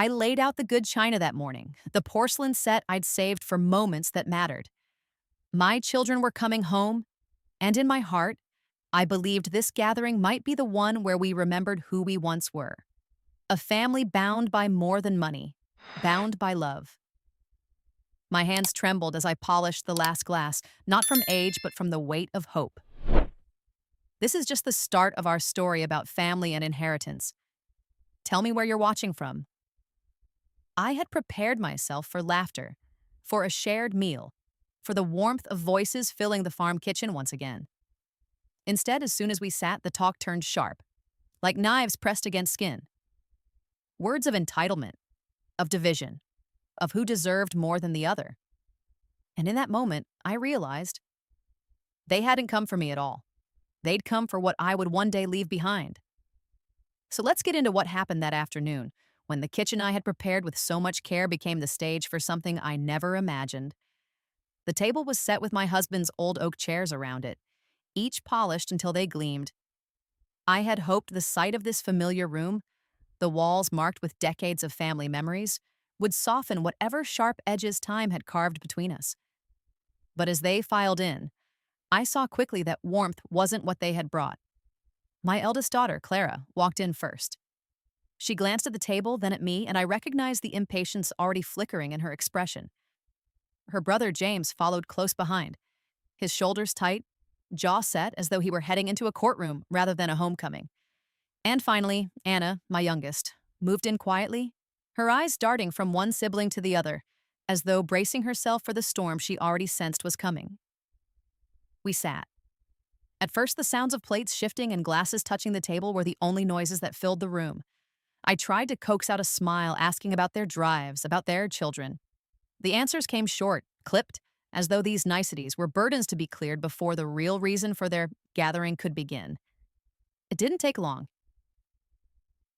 I laid out the good china that morning, the porcelain set I'd saved for moments that mattered. My children were coming home, and in my heart, I believed this gathering might be the one where we remembered who we once were. A family bound by more than money, bound by love. My hands trembled as I polished the last glass, not from age, but from the weight of hope. This is just the start of our story about family and inheritance. Tell me where you're watching from. I had prepared myself for laughter, for a shared meal, for the warmth of voices filling the farm kitchen once again. Instead, as soon as we sat, the talk turned sharp, like knives pressed against skin. Words of entitlement, of division, of who deserved more than the other. And in that moment, I realized they hadn't come for me at all. They'd come for what I would one day leave behind. So let's get into what happened that afternoon, when the kitchen I had prepared with so much care became the stage for something I never imagined. The table was set with my husband's old oak chairs around it, each polished until they gleamed. I had hoped the sight of this familiar room, the walls marked with decades of family memories, would soften whatever sharp edges time had carved between us. But as they filed in, I saw quickly that warmth wasn't what they had brought. My eldest daughter, Clara, walked in first. She glanced at the table, then at me, and I recognized the impatience already flickering in her expression. Her brother, James, followed close behind, his shoulders tight, jaw set as though he were heading into a courtroom rather than a homecoming. And finally, Anna, my youngest, moved in quietly, her eyes darting from one sibling to the other, as though bracing herself for the storm she already sensed was coming. We sat. At first, the sounds of plates shifting and glasses touching the table were the only noises that filled the room. I tried to coax out a smile, asking about their drives, about their children. The answers came short, clipped, as though these niceties were burdens to be cleared before the real reason for their gathering could begin. It didn't take long.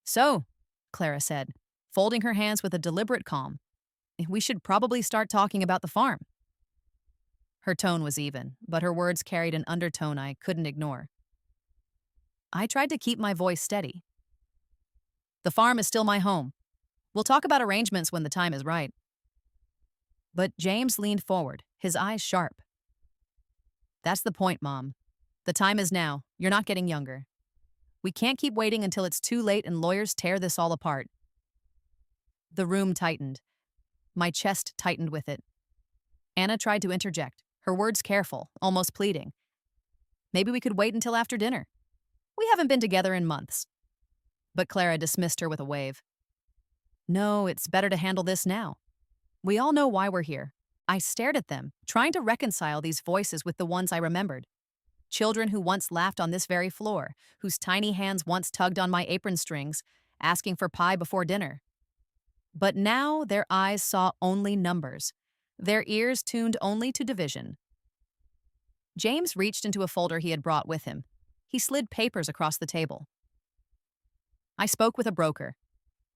"So," Clara said, folding her hands with a deliberate calm, "we should probably start talking about the farm." Her tone was even, but her words carried an undertone I couldn't ignore. I tried to keep my voice steady. "The farm is still my home. We'll talk about arrangements when the time is right." But James leaned forward, his eyes sharp. "That's the point, Mom. The time is now. You're not getting younger. We can't keep waiting until it's too late and lawyers tear this all apart." The room tightened. My chest tightened with it. Anna tried to interject, her words careful, almost pleading. "Maybe we could wait until after dinner. We haven't been together in months." But Clara dismissed her with a wave. "No, it's better to handle this now. We all know why we're here." I stared at them, trying to reconcile these voices with the ones I remembered. Children who once laughed on this very floor, whose tiny hands once tugged on my apron strings, asking for pie before dinner. But now their eyes saw only numbers, their ears tuned only to division. James reached into a folder he had brought with him. He slid papers across the table. "I spoke with a broker.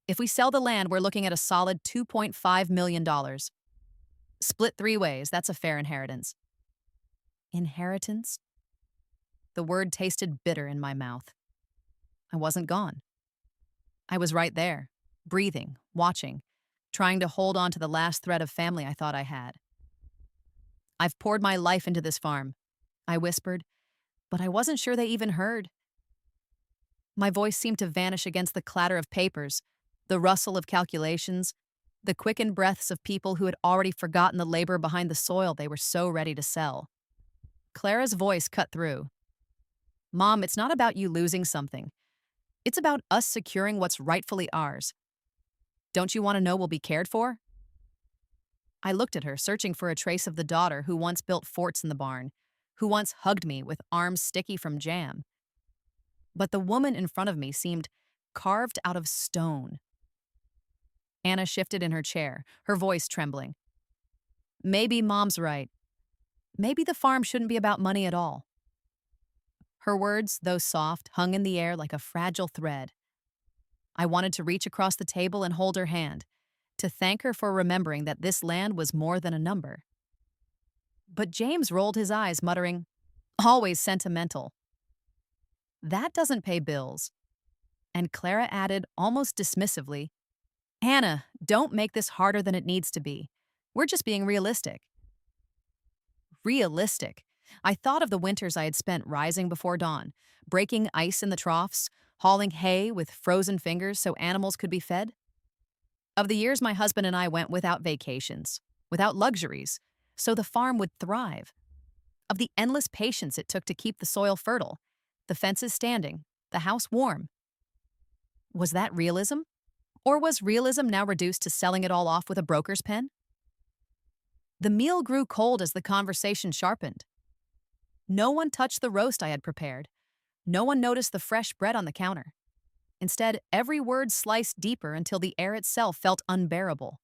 If we sell the land, we're looking at a solid $2.5 million. Split 3 ways, that's a fair inheritance." Inheritance? The word tasted bitter in my mouth. I wasn't gone. I was right there, breathing, watching, trying to hold on to the last thread of family I thought I had. "I've poured my life into this farm," I whispered, but I wasn't sure they even heard. My voice seemed to vanish against the clatter of papers, the rustle of calculations, the quickened breaths of people who had already forgotten the labor behind the soil they were so ready to sell. Clara's voice cut through. "Mom, it's not about you losing something. It's about us securing what's rightfully ours. Don't you want to know we'll be cared for?" I looked at her, searching for a trace of the daughter who once built forts in the barn, who once hugged me with arms sticky from jam. But the woman in front of me seemed carved out of stone. Anna shifted in her chair, her voice trembling. "Maybe Mom's right. Maybe the farm shouldn't be about money at all." Her words, though soft, hung in the air like a fragile thread. I wanted to reach across the table and hold her hand, to thank her for remembering that this land was more than a number. But James rolled his eyes, muttering, "Always sentimental. That doesn't pay bills." And Clara added, almost dismissively, Hannah, don't make this harder than it needs to be. We're just being realistic. Realistic. I thought of the winters I had spent rising before dawn, breaking ice in the troughs, hauling hay with frozen fingers so animals could be fed. Of the years my husband and I went without vacations, without luxuries, so the farm would thrive. Of the endless patience it took to keep the soil fertile, the fences standing, the house warm. Was that realism? Or was realism now reduced to selling it all off with a broker's pen? The meal grew cold as the conversation sharpened. No one touched the roast I had prepared. No one noticed the fresh bread on the counter. Instead, every word sliced deeper until the air itself felt unbearable.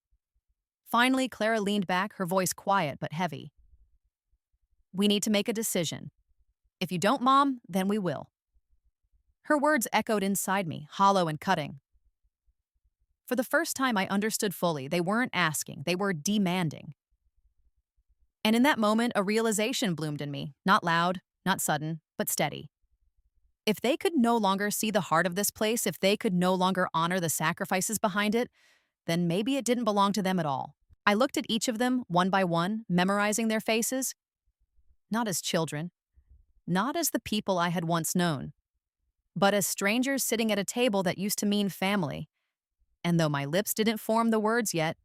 Finally, Clara leaned back, her voice quiet but heavy. We need to make a decision. If you don't, Mom, then we will. Her words echoed inside me, hollow and cutting. For the first time I understood fully, they weren't asking, they were demanding. And in that moment, a realization bloomed in me, not loud, not sudden, but steady. If they could no longer see the heart of this place, if they could no longer honor the sacrifices behind it, then maybe it didn't belong to them at all. I looked at each of them, one by one, memorizing their faces. Not as children, not as the people I had once known, but as strangers sitting at a table that used to mean family. And though my lips didn't form the words yet,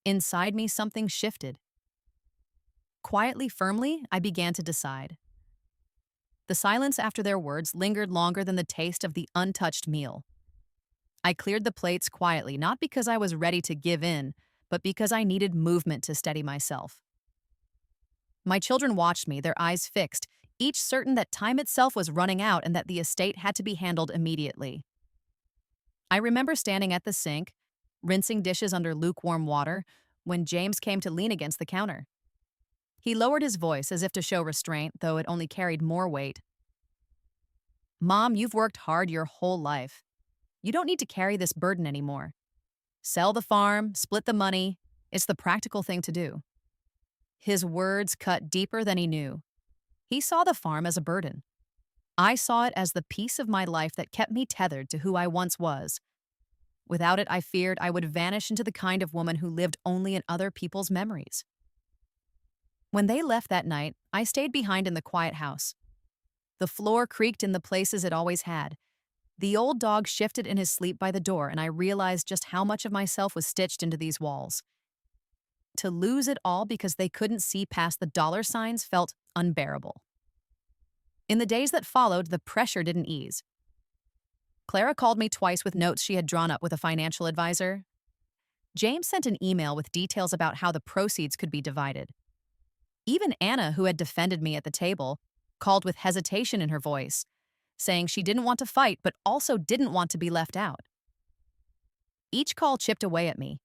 inside me something shifted. Quietly, firmly, I began to decide. The silence after their words lingered longer than the taste of the untouched meal. I cleared the plates quietly, not because I was ready to give in, but because I needed movement to steady myself. My children watched me, their eyes fixed, each certain that time itself was running out and that the estate had to be handled immediately. I remember standing at the sink, rinsing dishes under lukewarm water, when James came to lean against the counter. He lowered his voice as if to show restraint, though it only carried more weight. Mom, you've worked hard your whole life. You don't need to carry this burden anymore. Sell the farm, split the money. It's the practical thing to do. His words cut deeper than he knew. He saw the farm as a burden. I saw it as the piece of my life that kept me tethered to who I once was. Without it, I feared I would vanish into the kind of woman who lived only in other people's memories. When they left that night, I stayed behind in the quiet house. The floor creaked in the places it always had. The old dog shifted in his sleep by the door, and I realized just how much of myself was stitched into these walls. To lose it all because they couldn't see past the dollar signs felt unbearable. In the days that followed, the pressure didn't ease. Clara called me twice with notes she had drawn up with a financial advisor. James sent an email with details about how the proceeds could be divided. Even Anna, who had defended me at the table, called with hesitation in her voice, saying she didn't want to fight but also didn't want to be left out. Each call chipped away at me.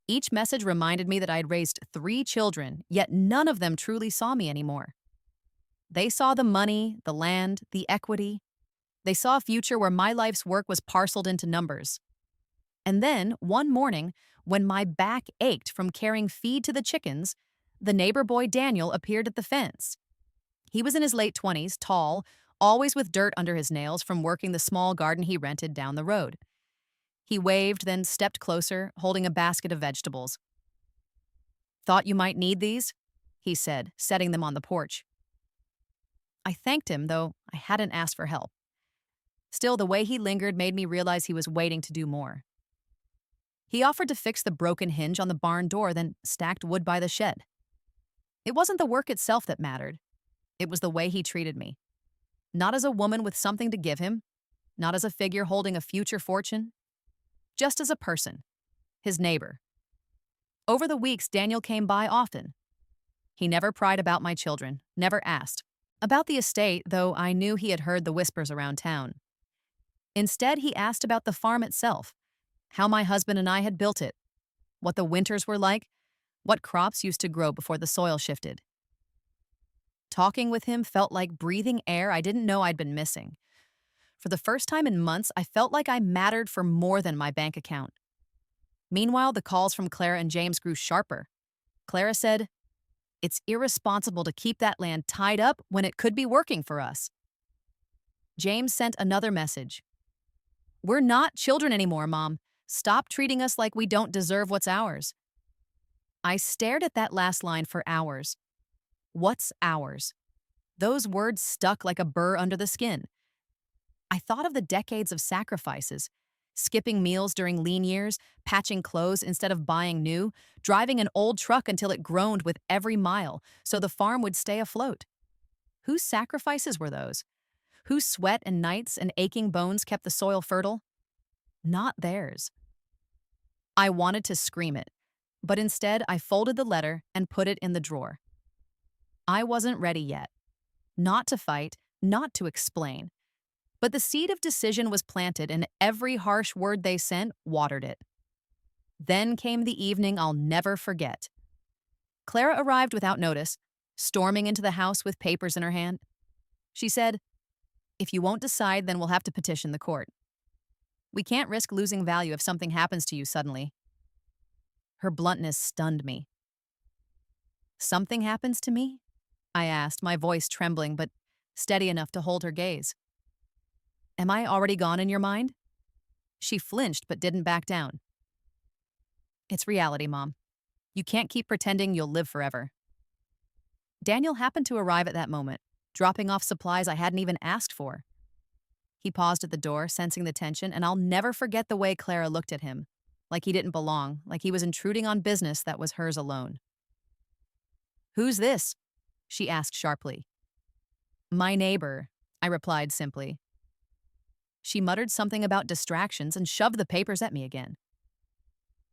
Each message reminded me that I had raised 3 children, yet none of them truly saw me anymore. They saw the money, the land, the equity. They saw a future where my life's work was parceled into numbers. And then, one morning, when my back ached from carrying feed to the chickens, the neighbor boy Daniel appeared at the fence. He was in his late 20s, tall, always with dirt under his nails from working the small garden he rented down the road. He waved, then stepped closer, holding a basket of vegetables. "Thought you might need these?" he said, setting them on the porch. I thanked him, though I hadn't asked for help. Still, the way he lingered made me realize he was waiting to do more. He offered to fix the broken hinge on the barn door, then stacked wood by the shed. It wasn't the work itself that mattered. It was the way he treated me. Not as a woman with something to give him, not as a figure holding a future fortune, just as a person, his neighbor. Over the weeks, Daniel came by often. He never pried about my children, never asked. About the estate, though I knew he had heard the whispers around town. Instead, he asked about the farm itself, how my husband and I had built it, what the winters were like, what crops used to grow before the soil shifted. Talking with him felt like breathing air I didn't know I'd been missing. For the first time in months, I felt like I mattered for more than my bank account. Meanwhile, the calls from Clara and James grew sharper. Clara said, "It's irresponsible to keep that land tied up when it could be working for us." James sent another message. "We're not children anymore, Mom. Stop treating us like we don't deserve what's ours. I stared at that last line for hours. What's ours? Those words stuck like a burr under the skin. I thought of the decades of sacrifices, skipping meals during lean years, patching clothes instead of buying new, driving an old truck until it groaned with every mile so the farm would stay afloat. Whose sacrifices were those? Whose sweat and nights and aching bones kept the soil fertile? Not theirs. I wanted to scream it, but instead I folded the letter and put it in the drawer. I wasn't ready yet. Not to fight, not to explain. But the seed of decision was planted, and every harsh word they sent watered it. Then came the evening I'll never forget. Clara arrived without notice, storming into the house with papers in her hand. She said, "If you won't decide, then we'll have to petition the court. We can't risk losing value if something happens to you suddenly." Her bluntness stunned me. "Something happens to me?" I asked, my voice trembling but steady enough to hold her gaze. "Am I already gone in your mind?" She flinched but didn't back down. "It's reality, Mom. You can't keep pretending you'll live forever." Daniel happened to arrive at that moment, dropping off supplies I hadn't even asked for. He paused at the door, sensing the tension, and I'll never forget the way Clara looked at him, like he didn't belong, like he was intruding on business that was hers alone. "Who's this?" she asked sharply. "My neighbor," I replied simply. She muttered something about distractions and shoved the papers at me again.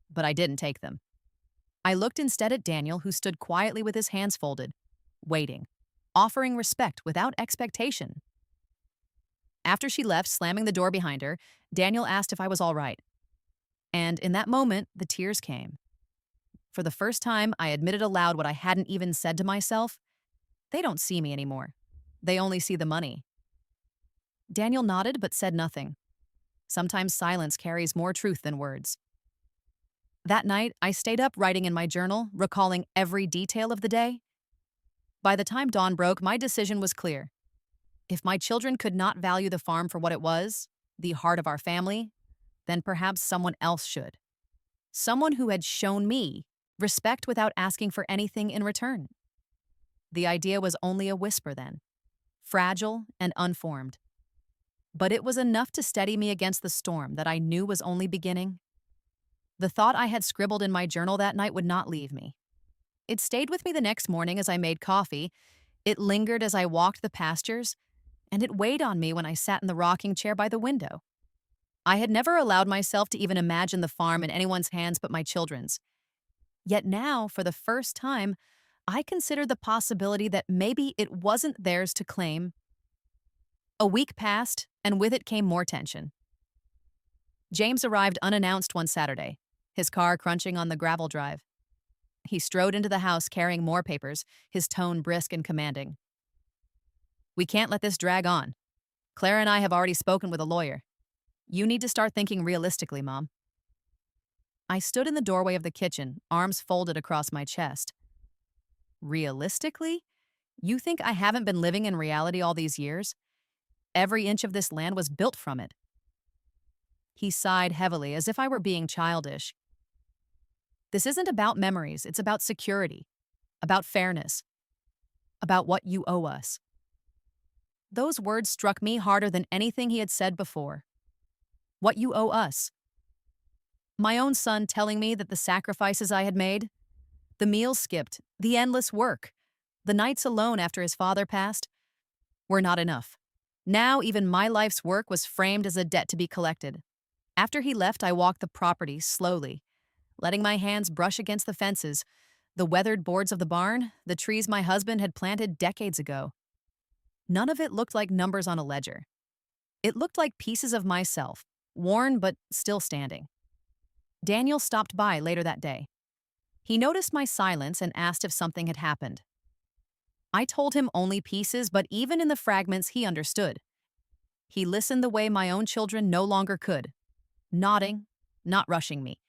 But I didn't take them. I looked instead at Daniel, who stood quietly with his hands folded, waiting, offering respect without expectation. After she left, slamming the door behind her, Daniel asked if I was all right. And in that moment, the tears came. For the first time, I admitted aloud what I hadn't even said to myself. They don't see me anymore. They only see the money. Daniel nodded but said nothing. Sometimes silence carries more truth than words. That night, I stayed up writing in my journal, recalling every detail of the day. By the time dawn broke, my decision was clear. If my children could not value the farm for what it was, the heart of our family, then perhaps someone else should. Someone who had shown me respect without asking for anything in return. The idea was only a whisper then, fragile and unformed. But it was enough to steady me against the storm that I knew was only beginning. The thought I had scribbled in my journal that night would not leave me. It stayed with me the next morning as I made coffee, it lingered as I walked the pastures, and it weighed on me when I sat in the rocking chair by the window. I had never allowed myself to even imagine the farm in anyone's hands but my children's. Yet now, for the first time, I considered the possibility that maybe it wasn't theirs to claim. A week passed, and with it came more tension. James arrived unannounced one Saturday, his car crunching on the gravel drive. He strode into the house carrying more papers, his tone brisk and commanding. "We can't let this drag on. Clara and I have already spoken with a lawyer. You need to start thinking realistically, Mom." I stood in the doorway of the kitchen, arms folded across my chest. "Realistically? You think I haven't been living in reality all these years? Every inch of this land was built from it." He sighed heavily, as if I were being childish. "This isn't about memories, it's about security, about fairness, about what you owe us." Those words struck me harder than anything he had said before. What you owe us. My own son telling me that the sacrifices I had made, the meals skipped, the endless work, the nights alone after his father passed, were not enough. Now even my life's work was framed as a debt to be collected. After he left, I walked the property slowly, letting my hands brush against the fences, the weathered boards of the barn, the trees my husband had planted decades ago. None of it looked like numbers on a ledger. It looked like pieces of myself, worn but still standing. Daniel stopped by later that day. He noticed my silence and asked if something had happened. I told him only pieces, but even in the fragments he understood. He listened the way my own children no longer could, nodding, not rushing me,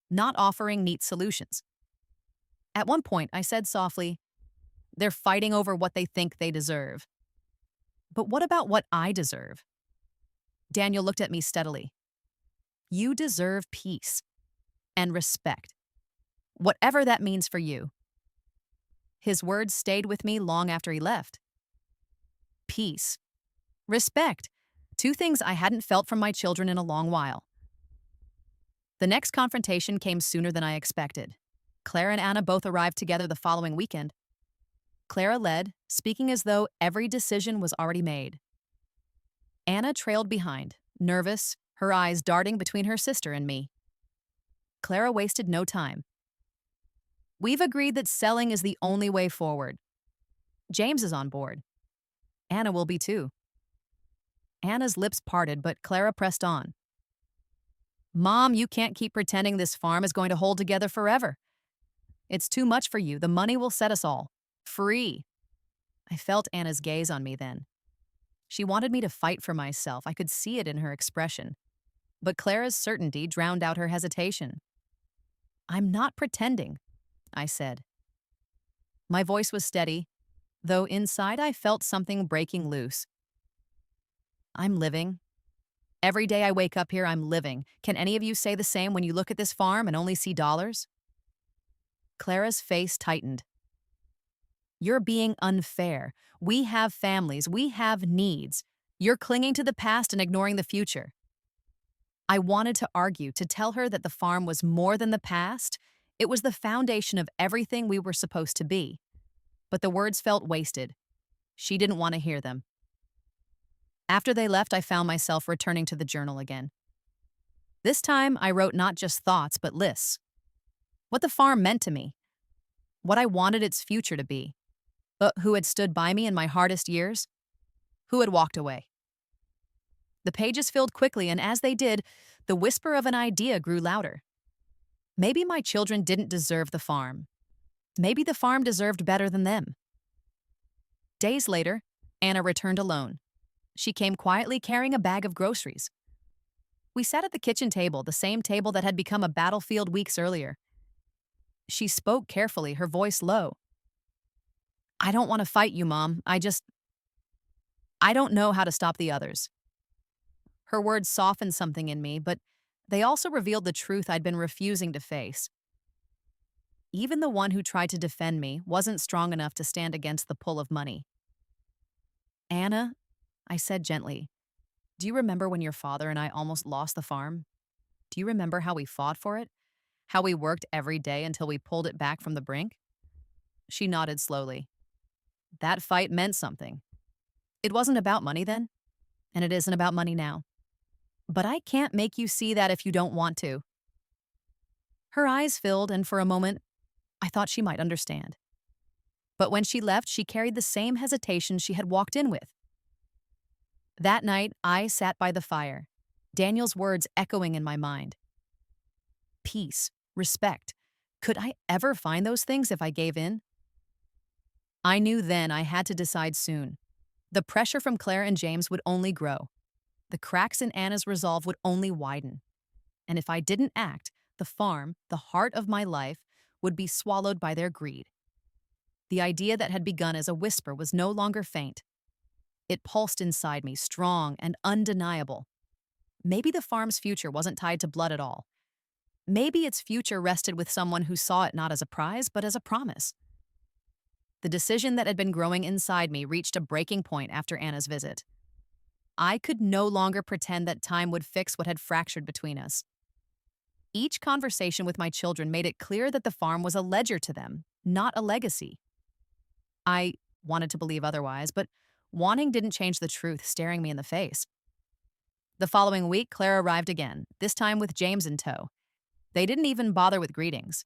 not offering neat solutions. At one point, I said softly, "They're fighting over what they think they deserve. But what about what I deserve?" Daniel looked at me steadily. You deserve peace and respect, whatever that means for you. His words stayed with me long after he left. Peace, respect, two things I hadn't felt from my children in a long while. The next confrontation came sooner than I expected. Clara and Anna both arrived together the following weekend. Clara led, speaking as though every decision was already made. Anna trailed behind, nervous, her eyes darting between her sister and me. Clara wasted no time. We've agreed that selling is the only way forward. James is on board. Anna will be too. Anna's lips parted, but Clara pressed on. Mom, you can't keep pretending this farm is going to hold together forever. It's too much for you. The money will set us all free. I felt Anna's gaze on me then. She wanted me to fight for myself. I could see it in her expression. But Clara's certainty drowned out her hesitation. I'm not pretending, I said. My voice was steady, though inside I felt something breaking loose. I'm living. Every day I wake up here, I'm living. Can any of you say the same when you look at this farm and only see dollars? Clara's face tightened. You're being unfair. We have families. We have needs. You're clinging to the past and ignoring the future. I wanted to argue, to tell her that the farm was more than the past. It was the foundation of everything we were supposed to be. But the words felt wasted. She didn't want to hear them. After they left, I found myself returning to the journal again. This time, I wrote not just thoughts, but lists. What the farm meant to me. What I wanted its future to be. But who had stood by me in my hardest years? Who had walked away? The pages filled quickly, and as they did, the whisper of an idea grew louder. Maybe my children didn't deserve the farm. Maybe the farm deserved better than them. Days later, Anna returned alone. She came quietly carrying a bag of groceries. We sat at the kitchen table, the same table that had become a battlefield weeks earlier. She spoke carefully, her voice low. I don't want to fight you, Mom. I don't know how to stop the others. Her words softened something in me, but they also revealed the truth I'd been refusing to face. Even the one who tried to defend me wasn't strong enough to stand against the pull of money. Anna, I said gently, do you remember when your father and I almost lost the farm? Do you remember how we fought for it? How we worked every day until we pulled it back from the brink? She nodded slowly. That fight meant something. It wasn't about money then, and it isn't about money now. But I can't make you see that if you don't want to. Her eyes filled, and for a moment, I thought she might understand. But when she left, she carried the same hesitation she had walked in with. That night, I sat by the fire, Daniel's words echoing in my mind. Peace, respect. Could I ever find those things if I gave in? I knew then I had to decide soon. The pressure from Claire and James would only grow. The cracks in Anna's resolve would only widen. And if I didn't act, the farm, the heart of my life, would be swallowed by their greed. The idea that had begun as a whisper was no longer faint. It pulsed inside me, strong and undeniable. Maybe the farm's future wasn't tied to blood at all. Maybe its future rested with someone who saw it not as a prize, but as a promise. The decision that had been growing inside me reached a breaking point after Anna's visit. I could no longer pretend that time would fix what had fractured between us. Each conversation with my children made it clear that the farm was a ledger to them, not a legacy. I wanted to believe otherwise, but wanting didn't change the truth staring me in the face. The following week, Claire arrived again, this time with James in tow. They didn't even bother with greetings.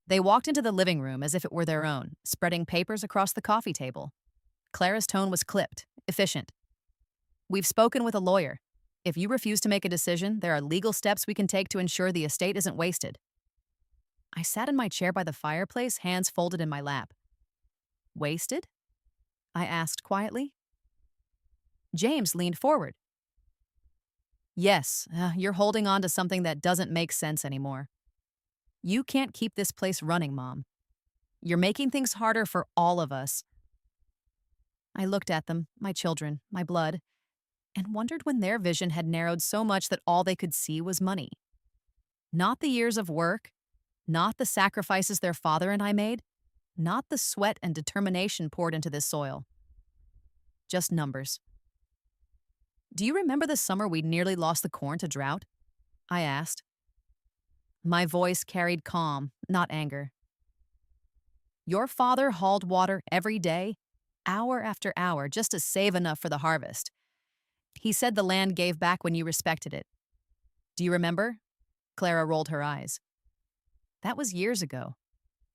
They walked into the living room as if it were their own, spreading papers across the coffee table. Clara's tone was clipped, efficient. We've spoken with a lawyer. If you refuse to make a decision, there are legal steps we can take to ensure the estate isn't wasted. I sat in my chair by the fireplace, hands folded in my lap. Wasted? I asked quietly. James leaned forward. Yes, you're holding on to something that doesn't make sense anymore. You can't keep this place running, Mom. You're making things harder for all of us. I looked at them, my children, my blood. and wondered when their vision had narrowed so much that all they could see was money. Not the years of work, not the sacrifices their father and I made, not the sweat and determination poured into this soil. Just numbers. Do you remember the summer we nearly lost the corn to drought? I asked. My voice carried calm, not anger. Your father hauled water every day, hour after hour, just to save enough for the harvest. He said the land gave back when you respected it. Do you remember? Clara rolled her eyes. That was years ago.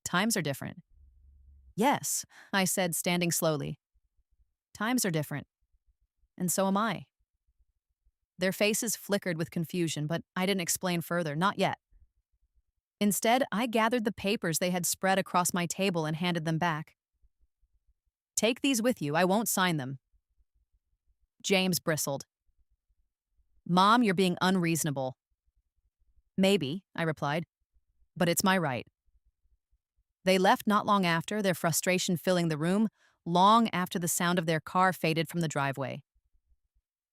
Times are different. Yes, I said, standing slowly. Times are different. And so am I. Their faces flickered with confusion, but I didn't explain further, not yet. Instead, I gathered the papers they had spread across my table and handed them back. Take these with you, I won't sign them. James bristled. Mom, you're being unreasonable. Maybe, I replied, but it's my right. They left not long after, their frustration filling the room, long after the sound of their car faded from the driveway.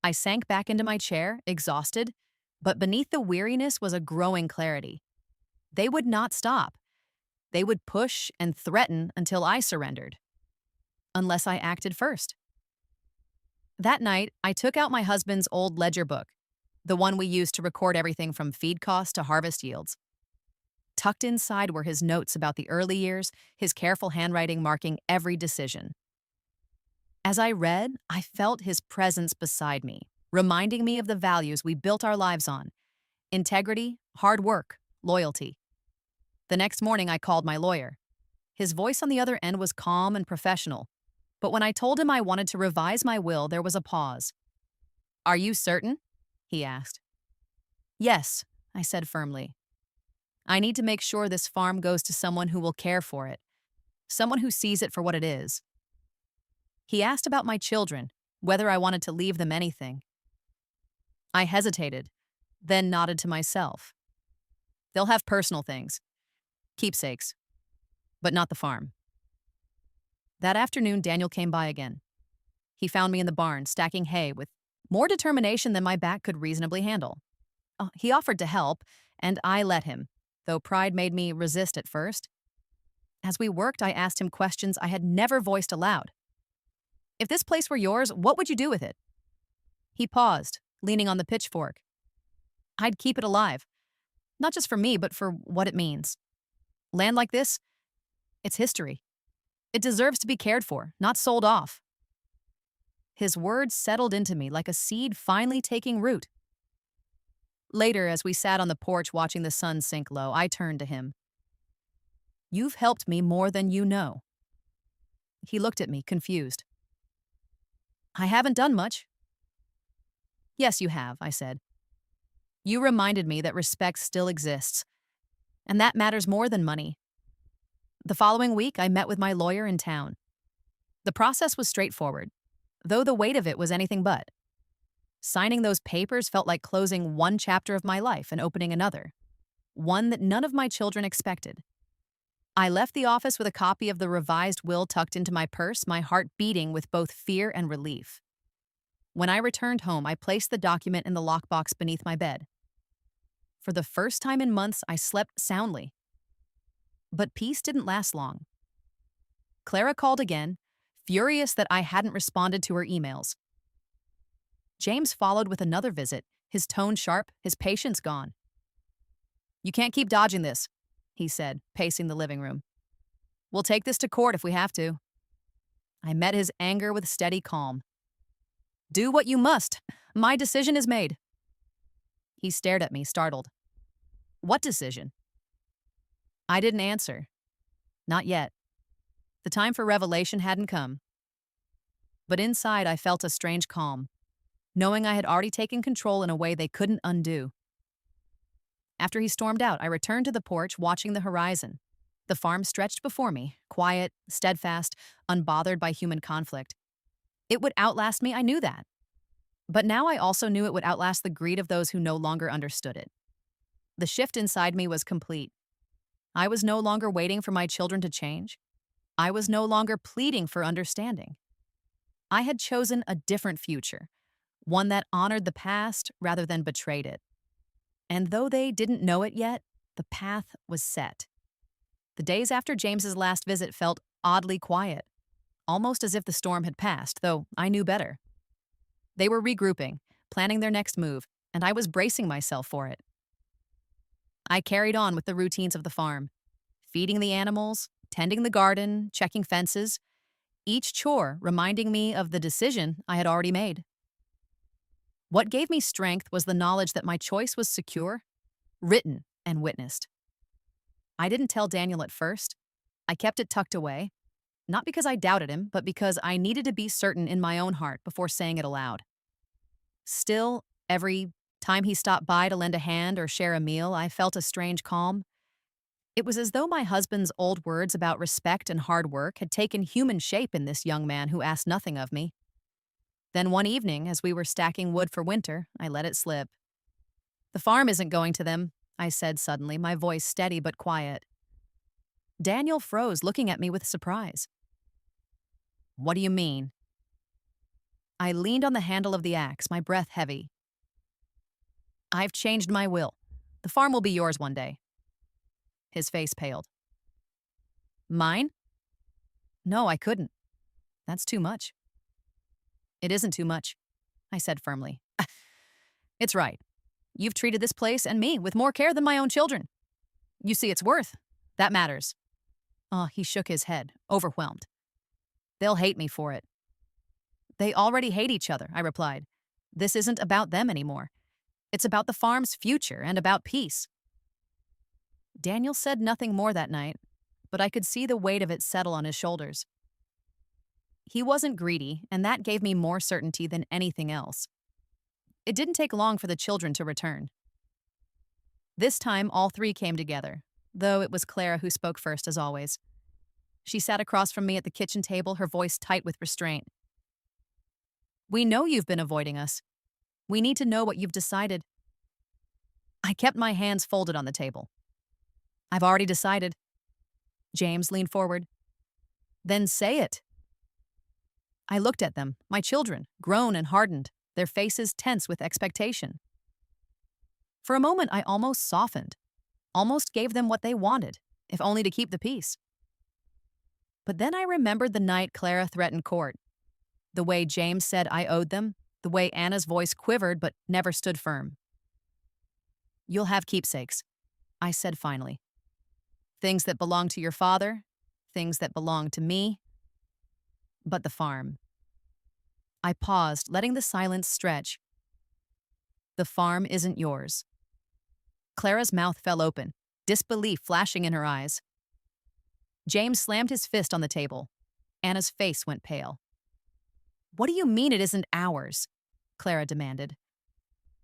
I sank back into my chair, exhausted, but beneath the weariness was a growing clarity. They would not stop. They would push and threaten until I surrendered. Unless I acted first. That night, I took out my husband's old ledger book, the one we used to record everything from feed costs to harvest yields. Tucked inside were his notes about the early years, his careful handwriting marking every decision. As I read, I felt his presence beside me, reminding me of the values we built our lives on: integrity, hard work, loyalty. The next morning, I called my lawyer. His voice on the other end was calm and professional, but when I told him I wanted to revise my will, there was a pause. Are you certain? He asked. Yes, I said firmly. I need to make sure this farm goes to someone who will care for it, someone who sees it for what it is. He asked about my children, whether I wanted to leave them anything. I hesitated, then nodded to myself. They'll have personal things, keepsakes, but not the farm. That afternoon, Daniel came by again. He found me in the barn, stacking hay with more determination than my back could reasonably handle. He offered to help, and I let him, though pride made me resist at first. As we worked, I asked him questions I had never voiced aloud. If this place were yours, what would you do with it? He paused, leaning on the pitchfork. I'd keep it alive. Not just for me, but for what it means. Land like this, it's history. It deserves to be cared for, not sold off. His words settled into me like a seed finally taking root. Later, as we sat on the porch watching the sun sink low, I turned to him. You've helped me more than you know. He looked at me, confused. I haven't done much. Yes, you have, I said. You reminded me that respect still exists, and that matters more than money. The following week, I met with my lawyer in town. The process was straightforward, though the weight of it was anything but. Signing those papers felt like closing one chapter of my life and opening another, one that none of my children expected. I left the office with a copy of the revised will tucked into my purse, my heart beating with both fear and relief. When I returned home, I placed the document in the lockbox beneath my bed. For the first time in months, I slept soundly. But peace didn't last long. Clara called again, furious that I hadn't responded to her emails. James followed with another visit, his tone sharp, his patience gone. You can't keep dodging this, he said, pacing the living room. We'll take this to court if we have to. I met his anger with steady calm. Do what you must. My decision is made. He stared at me, startled. What decision? I didn't answer. Not yet. The time for revelation hadn't come. But inside, I felt a strange calm, knowing I had already taken control in a way they couldn't undo. After he stormed out, I returned to the porch, watching the horizon. The farm stretched before me, quiet, steadfast, unbothered by human conflict. It would outlast me, I knew that. But now I also knew it would outlast the greed of those who no longer understood it. The shift inside me was complete. I was no longer waiting for my children to change. I was no longer pleading for understanding. I had chosen a different future, one that honored the past rather than betrayed it. And though they didn't know it yet, the path was set. The days after James's last visit felt oddly quiet, almost as if the storm had passed, though I knew better. They were regrouping, planning their next move, and I was bracing myself for it. I carried on with the routines of the farm, feeding the animals, tending the garden, checking fences, each chore reminding me of the decision I had already made. What gave me strength was the knowledge that my choice was secure, written, and witnessed. I didn't tell Daniel at first. I kept it tucked away, not because I doubted him, but because I needed to be certain in my own heart before saying it aloud. Still, every time he stopped by to lend a hand or share a meal, I felt a strange calm. It was as though my husband's old words about respect and hard work had taken human shape in this young man who asked nothing of me. Then one evening, as we were stacking wood for winter, I let it slip. "The farm isn't going to them," I said suddenly, my voice steady but quiet. Daniel froze, looking at me with surprise. "What do you mean?" I leaned on the handle of the axe, my breath heavy. "I've changed my will. The farm will be yours one day." His face paled. "Mine?" "No, I couldn't. That's too much." "It isn't too much," I said firmly. "It's right. You've treated this place and me with more care than my own children. You see its worth. That matters." Oh, he shook his head, overwhelmed. "They'll hate me for it." "They already hate each other," I replied. "This isn't about them anymore. It's about the farm's future and about peace." Daniel said nothing more that night, but I could see the weight of it settle on his shoulders. He wasn't greedy, and that gave me more certainty than anything else. It didn't take long for the children to return. This time, all three came together, though it was Clara who spoke first, as always. She sat across from me at the kitchen table, her voice tight with restraint. "We know you've been avoiding us. We need to know what you've decided." I kept my hands folded on the table. "I've already decided." James leaned forward. "Then say it." I looked at them, my children, grown and hardened, their faces tense with expectation. For a moment, I almost softened, almost gave them what they wanted, if only to keep the peace. But then I remembered the night Clara threatened court, the way James said I owed them, the way Anna's voice quivered but never stood firm. "You'll have keepsakes," I said finally. "Things that belong to your father, things that belong to me, but the farm." I paused, letting the silence stretch. "The farm isn't yours." Clara's mouth fell open, disbelief flashing in her eyes. James slammed his fist on the table. Anna's face went pale. "What do you mean it isn't ours?" Clara demanded.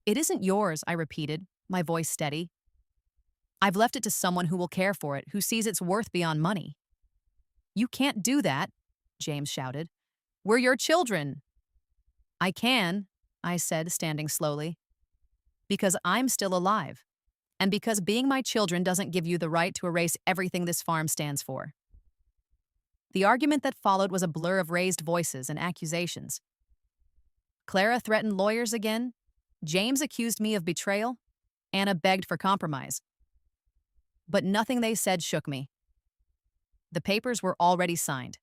"It isn't yours," I repeated, my voice steady. "I've left it to someone who will care for it, who sees its worth beyond money." "You can't do that," James shouted. "We're your children." "I can," I said, standing slowly. "Because I'm still alive. And because being my children doesn't give you the right to erase everything this farm stands for." The argument that followed was a blur of raised voices and accusations. Clara threatened lawyers again. James accused me of betrayal. Anna begged for compromise. But nothing they said shook me. The papers were already signed.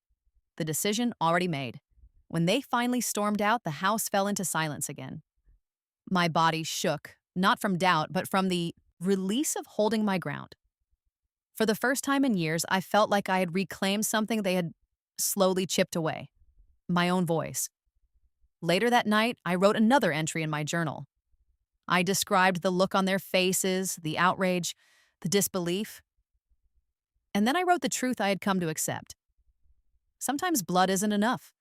The decision already made. When they finally stormed out, the house fell into silence again. My body shook, not from doubt, but from the release of holding my ground. For the first time in years, I felt like I had reclaimed something they had slowly chipped away. My own voice. Later that night, I wrote another entry in my journal. I described the look on their faces, the outrage, the disbelief. And then I wrote the truth I had come to accept. Sometimes blood isn't enough.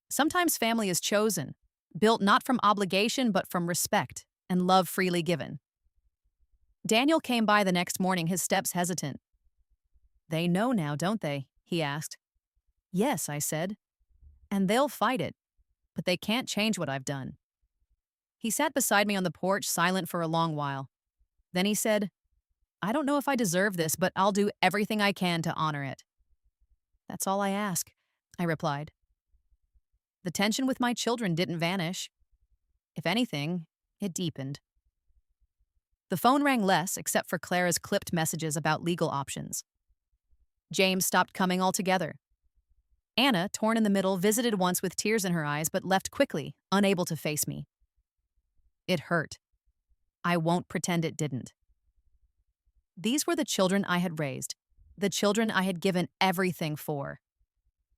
Sometimes family is chosen, built not from obligation but from respect and love freely given. Daniel came by the next morning, his steps hesitant. "They know now, don't they?" he asked. "Yes," I said. "And they'll fight it, but they can't change what I've done." He sat beside me on the porch, silent for a long while. Then he said, "I don't know if I deserve this, but I'll do everything I can to honor it." "That's all I ask," I replied. The tension with my children didn't vanish. If anything, it deepened. The phone rang less, except for Clara's clipped messages about legal options. James stopped coming altogether. Anna, torn in the middle, visited once with tears in her eyes but left quickly, unable to face me. It hurt. I won't pretend it didn't. These were the children I had raised, the children I had given everything for.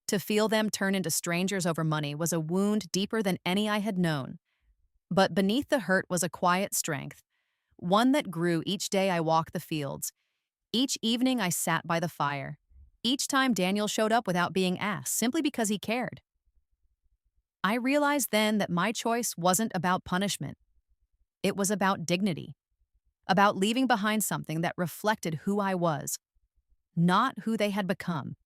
To feel them turn into strangers over money was a wound deeper than any I had known. But beneath the hurt was a quiet strength, one that grew each day I walked the fields, each evening I sat by the fire, each time Daniel showed up without being asked, simply because he cared. I realized then that my choice wasn't about punishment. It was about dignity, about leaving behind something that reflected who I was, not who they had become.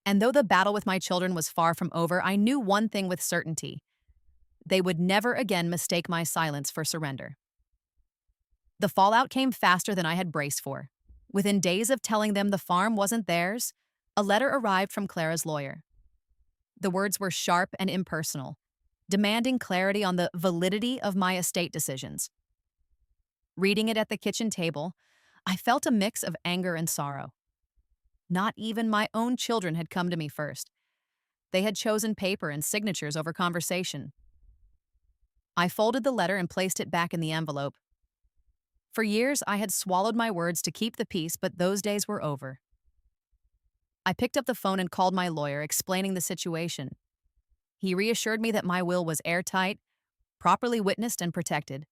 And though the battle with my children was far from over, I knew one thing with certainty. They would never again mistake my silence for surrender. The fallout came faster than I had braced for. Within days of telling them the farm wasn't theirs, a letter arrived from Clara's lawyer. The words were sharp and impersonal, demanding clarity on the validity of my estate decisions. Reading it at the kitchen table, I felt a mix of anger and sorrow. Not even my own children had come to me first. They had chosen paper and signatures over conversation. I folded the letter and placed it back in the envelope. For years, I had swallowed my words to keep the peace, but those days were over. I picked up the phone and called my lawyer, explaining the situation. He reassured me that my will was airtight, properly witnessed and protected.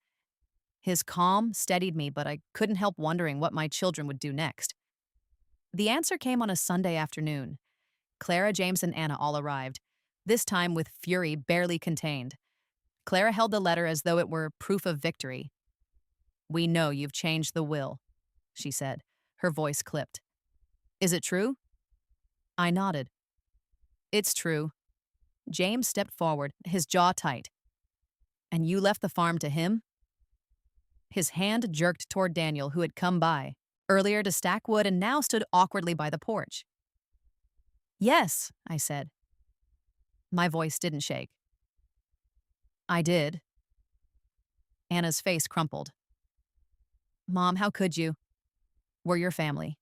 His calm steadied me, but I couldn't help wondering what my children would do next. The answer came on a Sunday afternoon. Clara, James, and Anna all arrived, this time with fury barely contained. Clara held the letter as though it were proof of victory. "We know you've changed the will," she said, her voice clipped. "Is it true?" I nodded. "It's true." James stepped forward, his jaw tight. "And you left the farm to him?" His hand jerked toward Daniel, who had come by earlier to stack wood and now stood awkwardly by the porch. "Yes," I said. My voice didn't shake. "I did." Anna's face crumpled. "Mom, how could you? We're your family."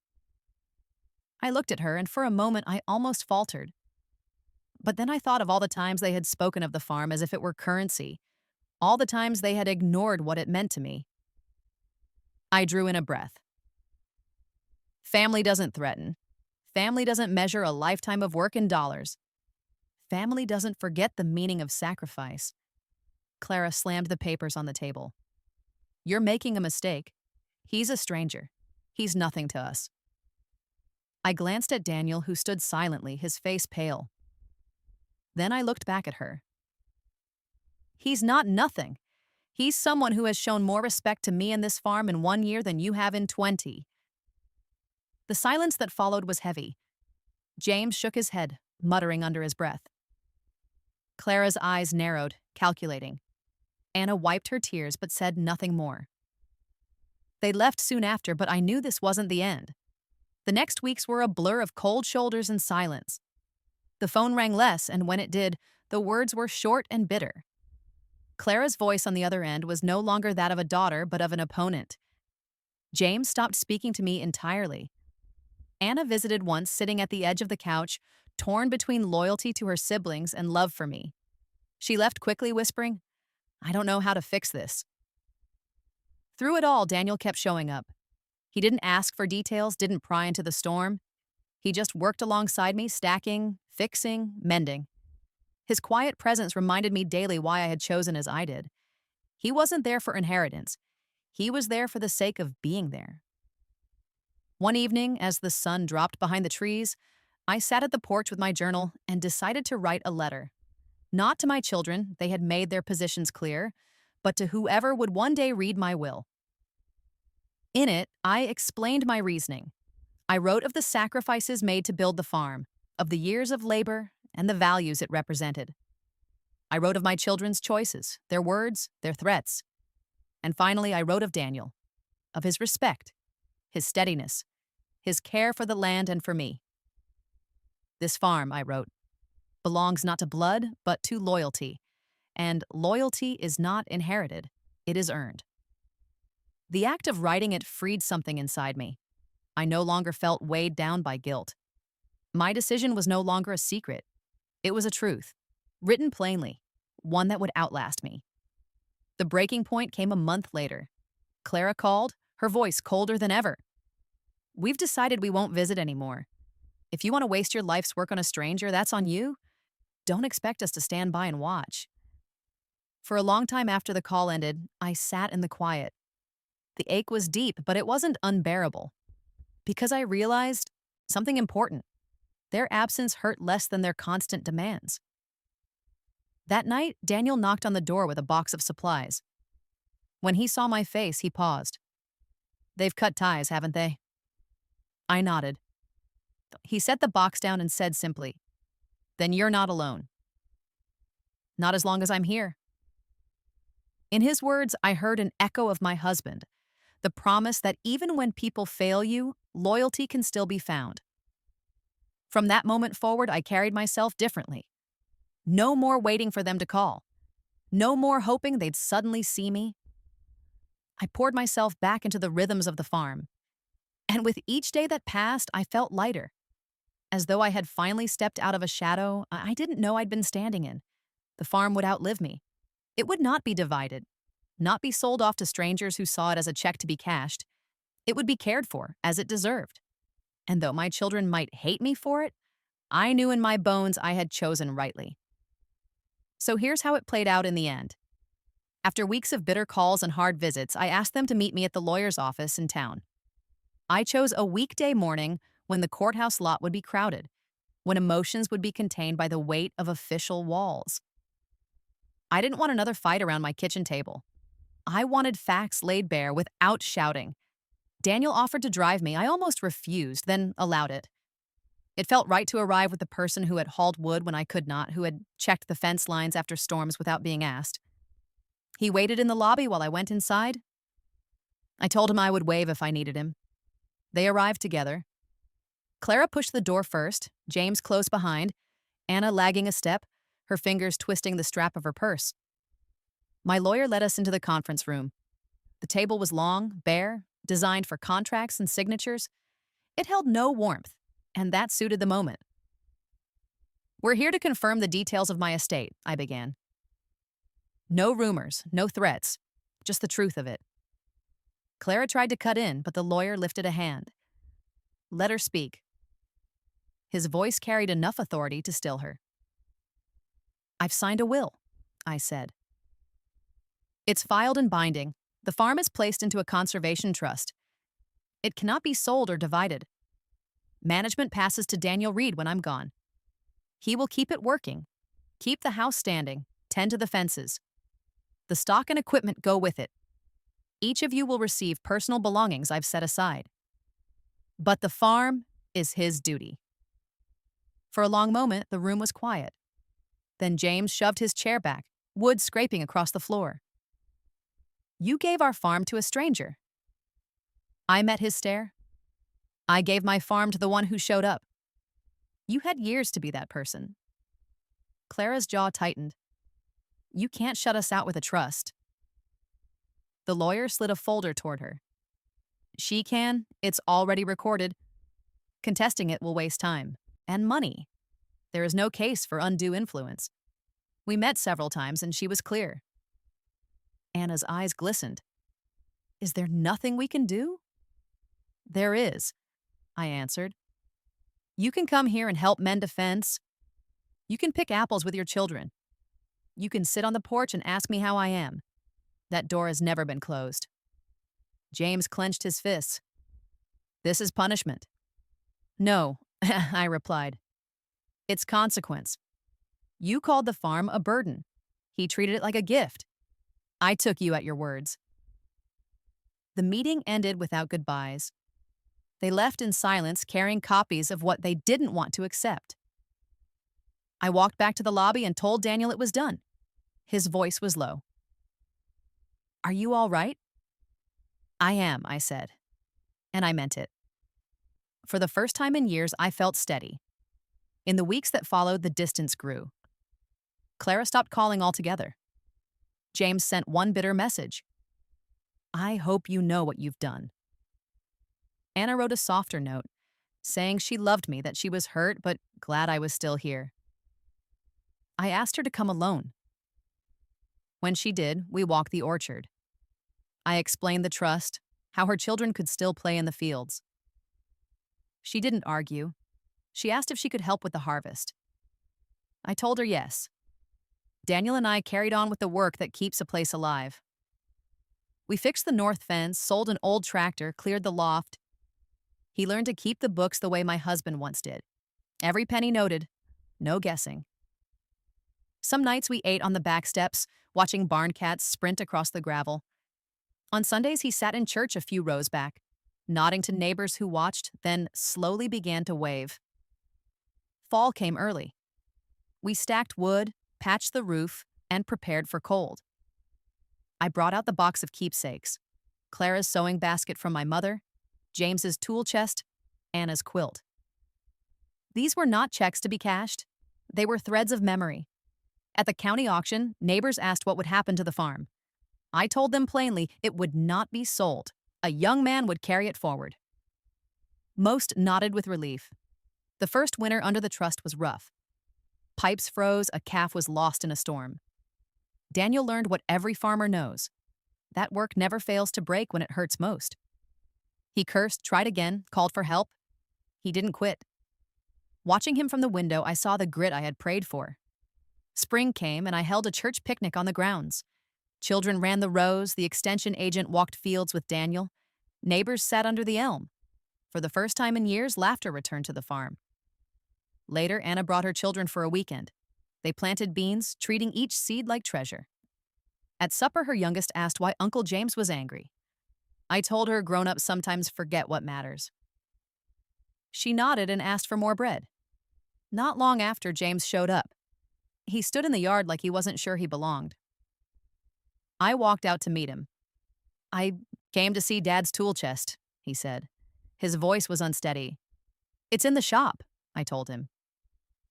I looked at her, and for a moment I almost faltered. But then I thought of all the times they had spoken of the farm as if it were currency, all the times they had ignored what it meant to me. I drew in a breath. Family doesn't threaten. Family doesn't measure a lifetime of work in dollars. Family doesn't forget the meaning of sacrifice. Clara slammed the papers on the table. "You're making a mistake. He's a stranger. He's nothing to us." I glanced at Daniel, who stood silently, his face pale. Then I looked back at her. "He's not nothing. He's someone who has shown more respect to me and this farm in 1 year than you have in 20. The silence that followed was heavy. James shook his head, muttering under his breath. Clara's eyes narrowed, calculating. Anna wiped her tears but said nothing more. They left soon after, but I knew this wasn't the end. The next weeks were a blur of cold shoulders and silence. The phone rang less, and when it did, the words were short and bitter. Clara's voice on the other end was no longer that of a daughter, but of an opponent. James stopped speaking to me entirely. Anna visited once, sitting at the edge of the couch, torn between loyalty to her siblings and love for me. She left quickly, whispering, "I don't know how to fix this." Through it all, Daniel kept showing up. He didn't ask for details, didn't pry into the storm. He just worked alongside me, stacking, fixing, mending. His quiet presence reminded me daily why I had chosen as I did. He wasn't there for inheritance. He was there for the sake of being there. One evening, as the sun dropped behind the trees, I sat at the porch with my journal and decided to write a letter. Not to my children, they had made their positions clear, but to whoever would one day read my will. In it, I explained my reasoning. I wrote of the sacrifices made to build the farm, of the years of labor, and the values it represented. I wrote of my children's choices, their words, their threats. And finally, I wrote of Daniel, of his respect, his steadiness, his care for the land and for me. "This farm," I wrote, "belongs not to blood, but to loyalty, and loyalty is not inherited, it is earned. The act of writing it freed something inside me. I no longer felt weighed down by guilt. My decision was no longer a secret. It was a truth, written plainly, one that would outlast me. The breaking point came a month later. Clara called, her voice colder than ever. "We've decided we won't visit anymore. If you want to waste your life's work on a stranger, that's on you. Don't expect us to stand by and watch." For a long time after the call ended, I sat in the quiet. The ache was deep, but it wasn't unbearable. Because I realized something important. Their absence hurt less than their constant demands. That night, Daniel knocked on the door with a box of supplies. When he saw my face, he paused. "They've cut ties, haven't they?" I nodded. He set the box down and said simply, "Then you're not alone. Not as long as I'm here." In his words, I heard an echo of my husband, the promise that even when people fail you, loyalty can still be found. From that moment forward, I carried myself differently. No more waiting for them to call. No more hoping they'd suddenly see me. I poured myself back into the rhythms of the farm. And with each day that passed, I felt lighter. As though I had finally stepped out of a shadow I didn't know I'd been standing in. The farm would outlive me. It would not be divided, not be sold off to strangers who saw it as a check to be cashed. It would be cared for, as it deserved. And though my children might hate me for it, I knew in my bones I had chosen rightly. So here's how it played out in the end. After weeks of bitter calls and hard visits, I asked them to meet me at the lawyer's office in town. I chose a weekday morning when the courthouse lot would be crowded, when emotions would be contained by the weight of official walls. I didn't want another fight around my kitchen table. I wanted facts laid bare without shouting. Daniel offered to drive me. I almost refused, then allowed it. It felt right to arrive with the person who had hauled wood when I could not, who had checked the fence lines after storms without being asked. He waited in the lobby while I went inside. I told him I would wave if I needed him. They arrived together. Clara pushed the door first, James close behind, Anna lagging a step, her fingers twisting the strap of her purse. My lawyer led us into the conference room. The table was long, bare, designed for contracts and signatures. It held no warmth, and that suited the moment. "We're here to confirm the details of my estate," I began. No rumors, no threats, just the truth of it. Clara tried to cut in, but the lawyer lifted a hand. "Let her speak." His voice carried enough authority to still her. "I've signed a will," I said. "It's filed and binding. The farm is placed into a conservation trust. It cannot be sold or divided. Management passes to Daniel Reed when I'm gone. He will keep it working, keep the house standing, tend to the fences. The stock and equipment go with it. Each of you will receive personal belongings I've set aside. But the farm is his duty." For a long moment, the room was quiet. Then James shoved his chair back, wood scraping across the floor. "You gave our farm to a stranger." I met his stare. "I gave my farm to the one who showed up." "You had years to be that person." Clara's jaw tightened. "You can't shut us out with a trust." The lawyer slid a folder toward her. "She can. It's already recorded. Contesting it will waste time. And money. There is no case for undue influence. We met several times and she was clear." Anna's eyes glistened. "Is there nothing we can do?" "There is," I answered. "You can come here and help mend a fence. You can pick apples with your children. You can sit on the porch and ask me how I am. That door has never been closed." James clenched his fists. "This is punishment." "No," I replied. "It's consequence. You called the farm a burden. He treated it like a gift. I took you at your words." The meeting ended without goodbyes. They left in silence, carrying copies of what they didn't want to accept. I walked back to the lobby and told Daniel it was done. His voice was low. "Are you all right?" "I am," I said. And I meant it. For the first time in years, I felt steady. In the weeks that followed, the distance grew. Clara stopped calling altogether. James sent one bitter message. I hope you know what you've done. Anna wrote a softer note, saying she loved me, that she was hurt, but glad I was still here. I asked her to come alone. When she did, we walked the orchard. I explained the trust, how her children could still play in the fields. She didn't argue. She asked if she could help with the harvest. I told her yes. Daniel and I carried on with the work that keeps a place alive. We fixed the north fence, sold an old tractor, cleared the loft. He learned to keep the books the way my husband once did. Every penny noted, no guessing. Some nights we ate on the back steps, watching barn cats sprint across the gravel. On Sundays he sat in church a few rows back, nodding to neighbors who watched, then slowly began to wave. Fall came early. We stacked wood, patched the roof, and prepared for cold. I brought out the box of keepsakes: Clara's sewing basket from my mother, James's tool chest, Anna's quilt. These were not checks to be cashed. They were threads of memory. At the county auction, neighbors asked what would happen to the farm. I told them plainly it would not be sold. A young man would carry it forward. Most nodded with relief. The first winter under the trust was rough. Pipes froze, a calf was lost in a storm. Daniel learned what every farmer knows: that work never fails to break when it hurts most. He cursed, tried again, called for help. He didn't quit. Watching him from the window, I saw the grit I had prayed for. Spring came, and I held a church picnic on the grounds. Children ran the rows, the extension agent walked fields with Daniel. Neighbors sat under the elm. For the first time in years, laughter returned to the farm. Later, Anna brought her children for a weekend. They planted beans, treating each seed like treasure. At supper, her youngest asked why Uncle James was angry. I told her grown-ups sometimes forget what matters. She nodded and asked for more bread. Not long after, James showed up. He stood in the yard like he wasn't sure he belonged. I walked out to meet him. I came to see Dad's tool chest, he said. His voice was unsteady. It's in the shop, I told him.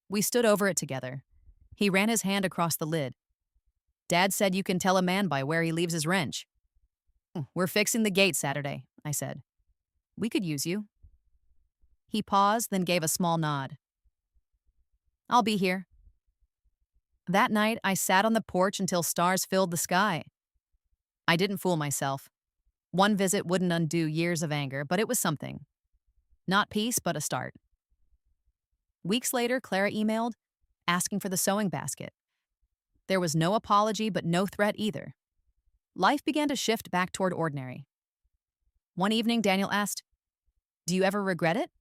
We stood over it together. He ran his hand across the lid. Dad said you can tell a man by where he leaves his wrench. We're fixing the gate Saturday, I said. We could use you. He paused, then gave a small nod. I'll be here. That night, I sat on the porch until stars filled the sky. I didn't fool myself. One visit wouldn't undo years of anger, but it was something. Not peace, but a start. Weeks later, Clara emailed, asking for the sewing basket. There was no apology, but no threat either. Life began to shift back toward ordinary. One evening, Daniel asked, "Do you ever regret it?"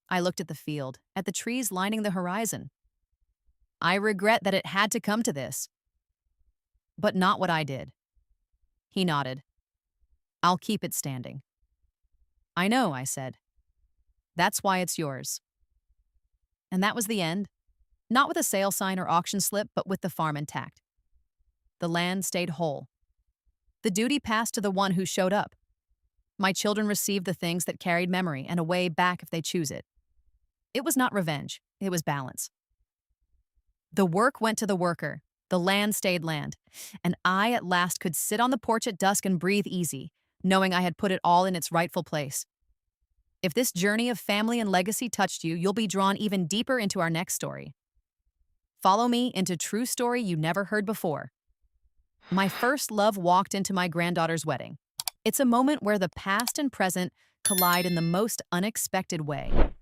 I looked at the field, at the trees lining the horizon. I regret that it had to come to this. But not what I did. He nodded. I'll keep it standing. I know, I said. That's why it's yours. And that was the end. Not with a sale sign or auction slip, but with the farm intact. The land stayed whole. The duty passed to the one who showed up. My children received the things that carried memory and a way back if they choose it. It was not revenge, it was balance. The work went to the worker, the land stayed land, and I at last could sit on the porch at dusk and breathe easy, knowing I had put it all in its rightful place. If this journey of family and legacy touched you, you'll be drawn even deeper into our next story. Follow me into true story you never heard before. My first love walked into my granddaughter's wedding. It's a moment where the past and present collide in the most unexpected way.